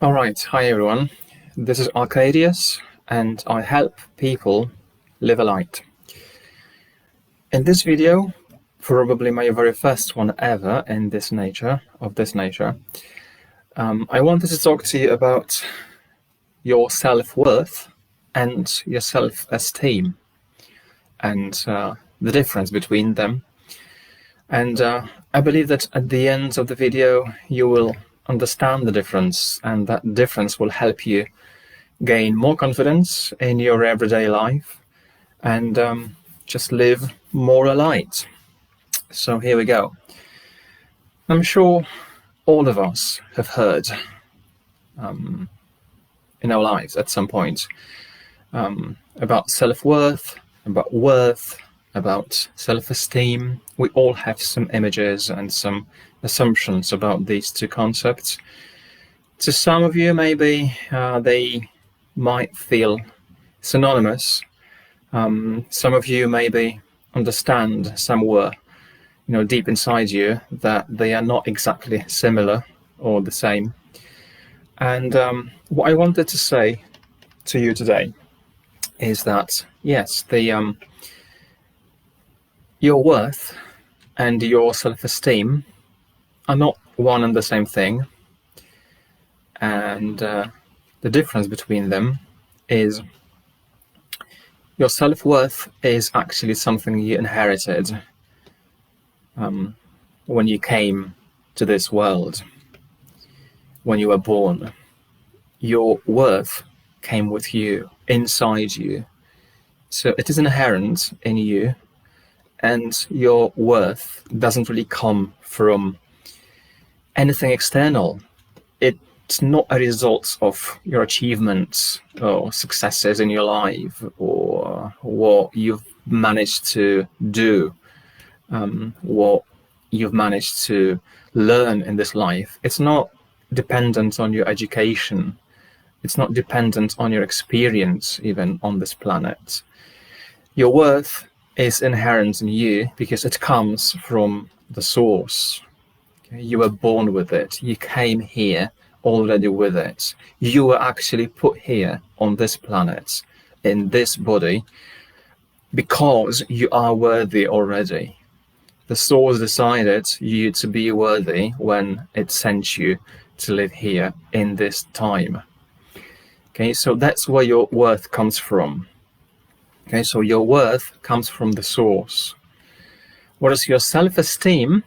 All right, hi everyone. This is Arcadius, and I help people live a light. In this video, probably my very first one ever in this nature, I wanted to talk to you about your self-worth and your self-esteem and the difference between them. And I believe that at the end of the video, you will understand the difference, and that difference will help you gain more confidence in your everyday life and just live more alight. So here we go. I'm sure all of us have heard in our lives at some point about self-worth, about worth, about self-esteem. We all have some images and some assumptions about these two concepts. To some of you, maybe they might feel synonymous. Some of you maybe understand somewhere, deep inside you that they are not exactly similar or the same. And what I wanted to say to you today is that, yes, your worth and your self-esteem are not one and the same thing. And the difference between them is your self-worth is actually something you inherited when you came to this world, when you were born. Your worth came with you, inside you. So it is inherent in you, and your worth doesn't really come from anything external. It's not a result of your achievements or successes in your life or what you've managed to do, what you've managed to learn in this life. It's not dependent on your education. It's not dependent on your experience even on this planet. Your worth is inherent in you because it comes from the source. You were born with it. You came here already with it. You were actually put here on this planet, in this body, because you are worthy already. The source decided you to be worthy when it sent you to live here in this time. Okay, so that's where your worth comes from. Okay, so your worth comes from the source. Whereas your self-esteem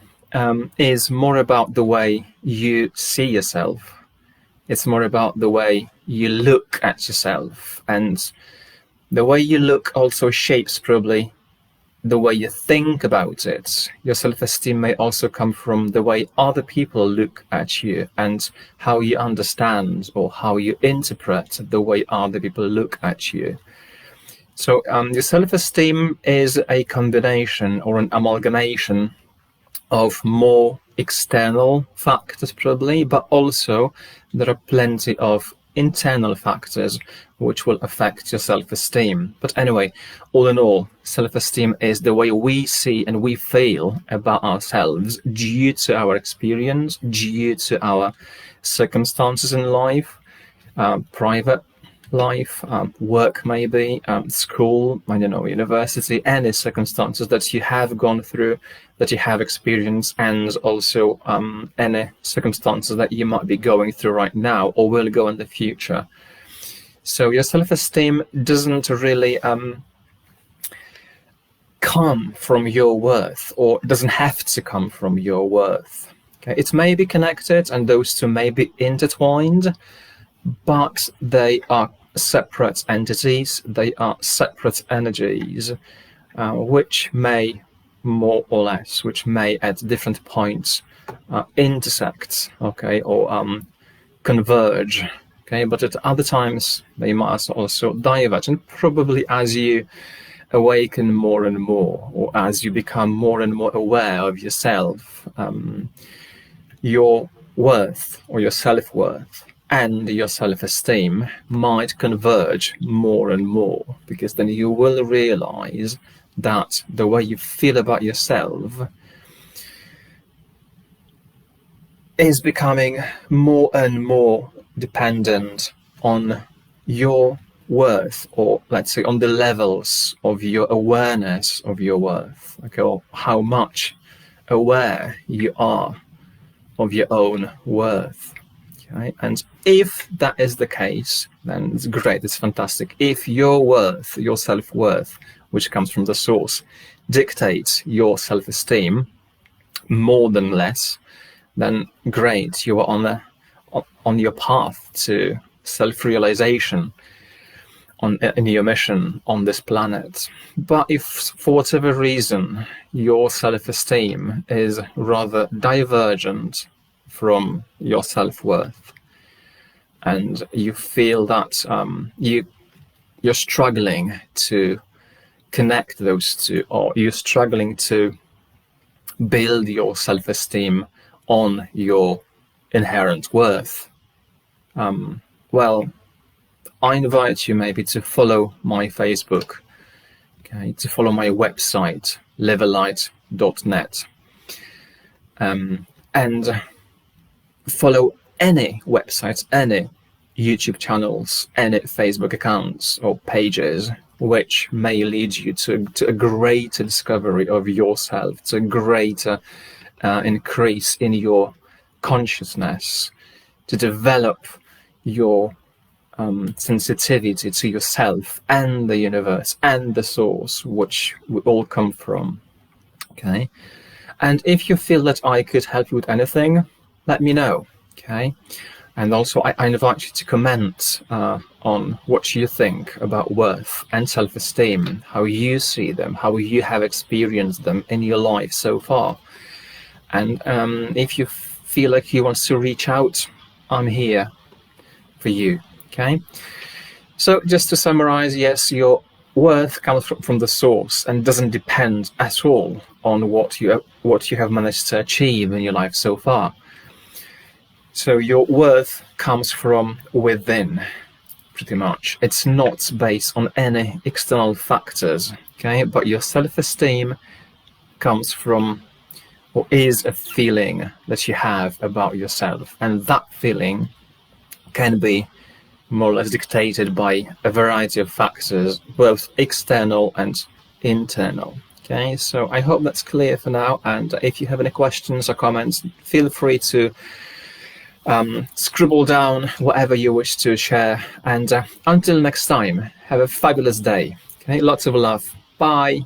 is more about the way you see yourself. It's more about the way you look at yourself. And the way you look also shapes probably the way you think about it. Your self-esteem may also come from the way other people look at you and how you understand or how you interpret the way other people look at you. So your self-esteem is a combination or an amalgamation of more external factors probably, but also there are plenty of internal factors which will affect your self-esteem. But anyway, all in all, self-esteem is the way we see and we feel about ourselves due to our experience, due to our circumstances in life, private life, work maybe, school, university, any circumstances that you have gone through, that you have experienced, and also any circumstances that you might be going through right now or will go in the future. So your self-esteem doesn't really come from your worth, or it doesn't have to come from your worth. Okay? It may be connected and those two may be intertwined, but they are separate entities, they are separate energies, which may more or less, which may at different points intersect, okay, or converge, okay, but at other times they might also diverge. And probably as you awaken more and more, or as you become more and more aware of yourself, your worth or your self-worth and your self-esteem might converge more and more, because then you will realize that the way you feel about yourself is becoming more and more dependent on your worth, or let's say on the levels of your awareness of your worth, okay, or how much aware you are of your own worth. Okay? And if that is the case, then it's great, it's fantastic. If your worth, your self-worth, which comes from the source, dictates your self-esteem more than less, then great, you are on your path to self-realization, in your mission on this planet. But if for whatever reason your self-esteem is rather divergent from your self-worth, and you feel that you're struggling to connect those two, or you're struggling to build your self-esteem on your inherent worth, well, I invite you maybe to follow my Facebook, okay, to follow my website, livealight.net, and follow any websites, any YouTube channels, any Facebook accounts or pages which may lead you to a greater discovery of yourself, to a greater increase in your consciousness, to develop your sensitivity to yourself and the universe and the source, which we all come from. Okay, and if you feel that I could help you with anything, let me know. Okay, and also I invite you to comment on what you think about worth and self-esteem, how you see them, how you have experienced them in your life so far. And if you feel like you want to reach out, I'm here for you. Okay, so just to summarize, yes, your worth comes from the source and doesn't depend at all on what you have managed to achieve in your life so far. So your worth comes from within, pretty much. It's not based on any external factors, okay? But your self-esteem comes from, or is a feeling that you have about yourself, and that feeling can be more or less dictated by a variety of factors, both external and internal. Okay, so I hope that's clear for now, and if you have any questions or comments, feel free to scribble down whatever you wish to share, and until next time, have a fabulous day. Okay, lots of love. Bye.